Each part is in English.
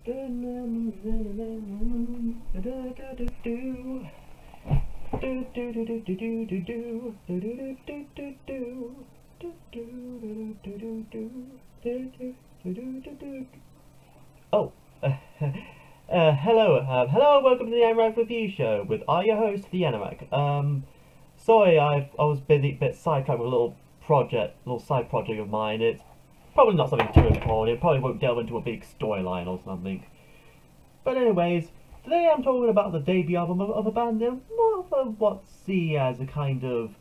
Oh, hello, welcome to the Anorak Review Show with your host, the Anorak. Sorry, I was busy, bit sidetracked with a little side project of mine. It's probably not something too important. It probably won't delve into a big storyline or something. But anyways, today I'm talking about the debut album of a band that more of what's seen as a kind of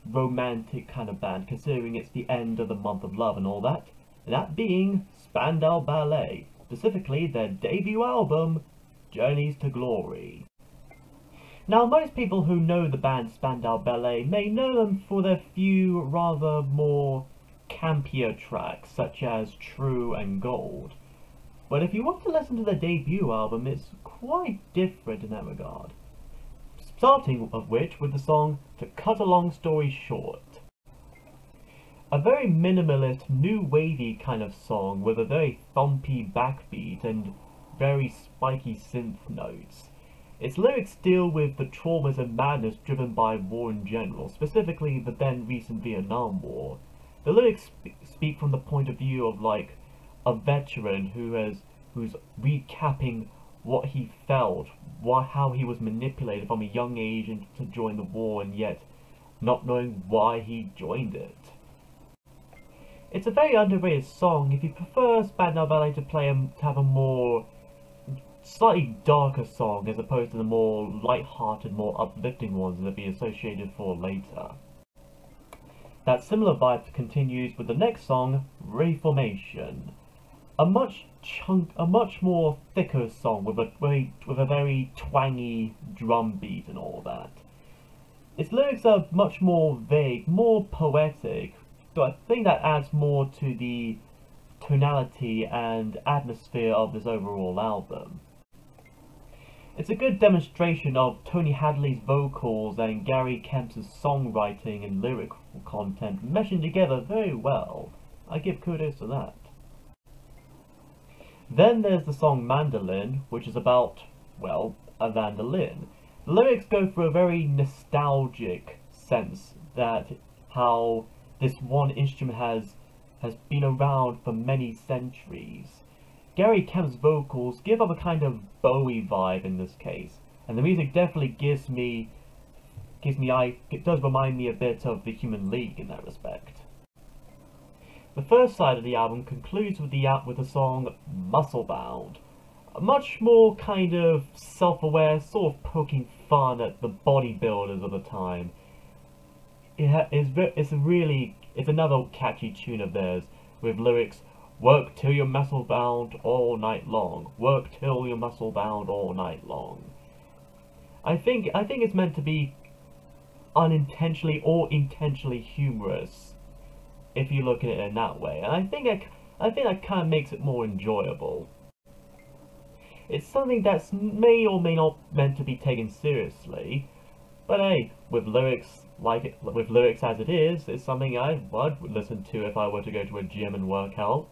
romantic kind of band, considering it's the end of the month of love and all that. And that being Spandau Ballet, specifically their debut album, Journeys to Glory. Now, most people who know the band Spandau Ballet may know them for their few rather more campier tracks, such as True and Gold. But if you want to listen to their debut album, it's quite different in that regard. Starting of which with the song To Cut a Long Story Short. A very minimalist, new wavy kind of song with a very thumpy backbeat and very spiky synth notes. Its lyrics deal with the traumas and madness driven by war in general, specifically the then recent Vietnam War. The lyrics speak from the point of view of like a veteran who's recapping what he felt, how he was manipulated from a young age to join the war and yet not knowing why he joined it. It's a very underrated song. If you prefer Spandau Ballet to have a more slightly darker song as opposed to the more light-hearted, more uplifting ones that be associated for later. That similar vibe continues with the next song, Reformation. A much more thicker song with a very twangy drum beat and all that. Its lyrics are much more vague, more poetic, so I think that adds more to the tonality and atmosphere of this overall album. It's a good demonstration of Tony Hadley's vocals and Gary Kemp's songwriting and lyric content meshing together very well. I give kudos to that. Then there's the song Mandolin, which is about, well, a mandolin. The lyrics go for a very nostalgic sense that how this one instrument has been around for many centuries. Gary Kemp's vocals give up a kind of Bowie vibe in this case, and the music definitely it does remind me a bit of the Human League in that respect. The first side of the album concludes with the song Musclebound, a much more kind of self-aware, sort of poking fun at the bodybuilders of the time. It's another catchy tune of theirs with lyrics. Work till you're muscle bound all night long. Work till you're muscle bound all night long. I think it's meant to be unintentionally or intentionally humorous, if you look at it in that way, and I think that kind of makes it more enjoyable. It's something that's may or may not meant to be taken seriously, but hey, with lyrics as it is, it's something I would listen to if I were to go to a gym and work out.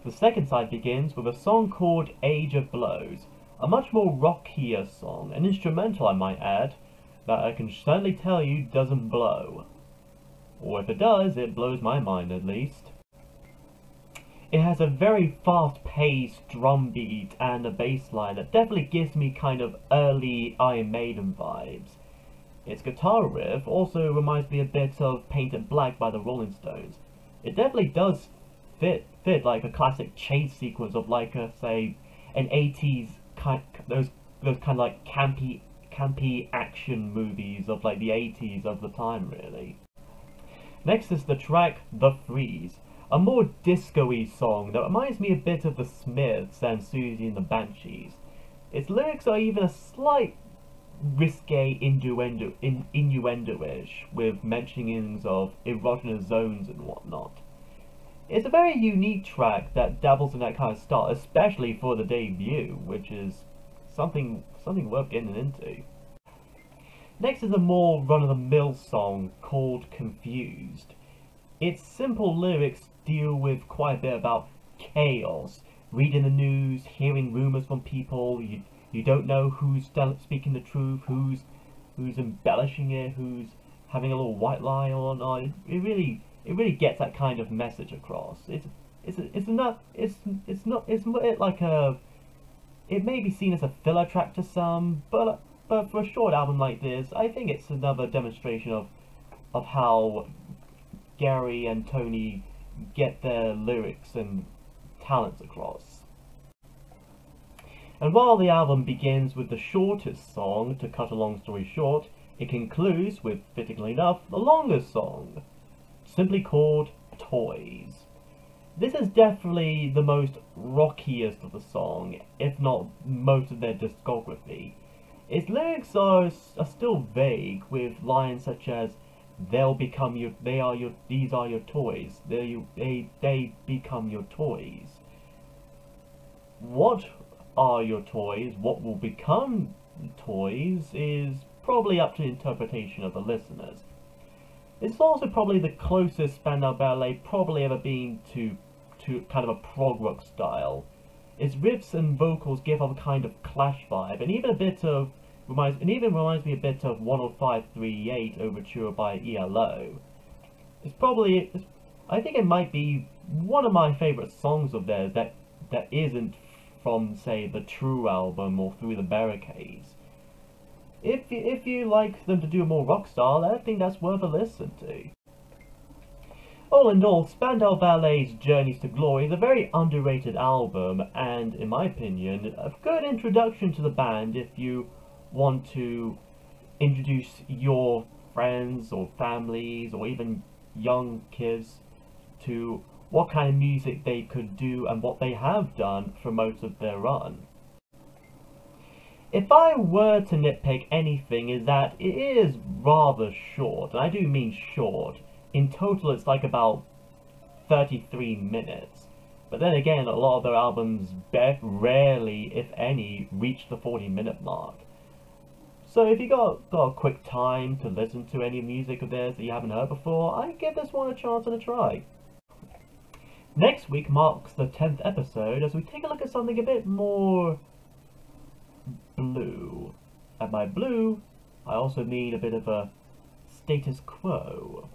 The second side begins with a song called Age of Blows, a much more rockier song, an instrumental I might add, that I can certainly tell you doesn't blow. Or if it does, it blows my mind at least. It has a very fast-paced drum beat and a bass line that definitely gives me kind of early Iron Maiden vibes. Its guitar riff also reminds me a bit of Painted Black by the Rolling Stones. It definitely does fit like a classic chase sequence of like say an 80s those kind of like campy action movies of like the 80s of the time really. Next is the track The Freeze, a more disco-y song that reminds me a bit of the Smiths and Susie and the Banshees. Its lyrics are even a slight risque innuendo-ish, with mentionings of erogenous zones and whatnot. It's a very unique track that dabbles in that kind of style, especially for the debut, which is something worth getting into. Next is a more run-of-the-mill song called Confused. Its simple lyrics deal with quite a bit about chaos, reading the news, hearing rumors from people. You don't know who's speaking the truth, who's embellishing it, who's having a little white lie on. It really gets that kind of message across. It's like a, it may be seen as a filler track to some, but for a short album like this, I think it's another demonstration of how Gary and Tony get their lyrics and talents across. And while the album begins with the shortest song, to cut a long story short, it concludes with, fittingly enough, the longest song, simply called Toys. This is definitely the most rockiest of the song, if not most of their discography. Its lyrics are still vague, with lines such as "They'll become your, these are your toys. They become your toys." What are your toys? What will become toys is probably up to the interpretation of the listeners. It's also probably the closest Spandau Ballet probably ever been to kind of a prog rock style. Its riffs and vocals give off a kind of Clash vibe, and even reminds me a bit of 10538 Overture by ELO. I think it might be one of my favourite songs of theirs that isn't from, say, the True album or Through the Barricades. If you like them to do a more rock style, I think that's worth a listen to. All in all, Spandau Ballet's Journeys to Glory is a very underrated album, and, in my opinion, a good introduction to the band if you want to introduce your friends or families or even young kids to what kind of music they could do and what they have done for most of their run. If I were to nitpick anything, is that it is rather short, and I do mean short. In total it's like about 33 minutes. But then again, a lot of their albums rarely, if any, reach the 40-minute mark. So if you got a quick time to listen to any music of theirs that you haven't heard before, I'd give this one a chance and a try. Next week marks the 10th episode as we take a look at something a bit more blue. And by blue, I also mean a bit of a status quo.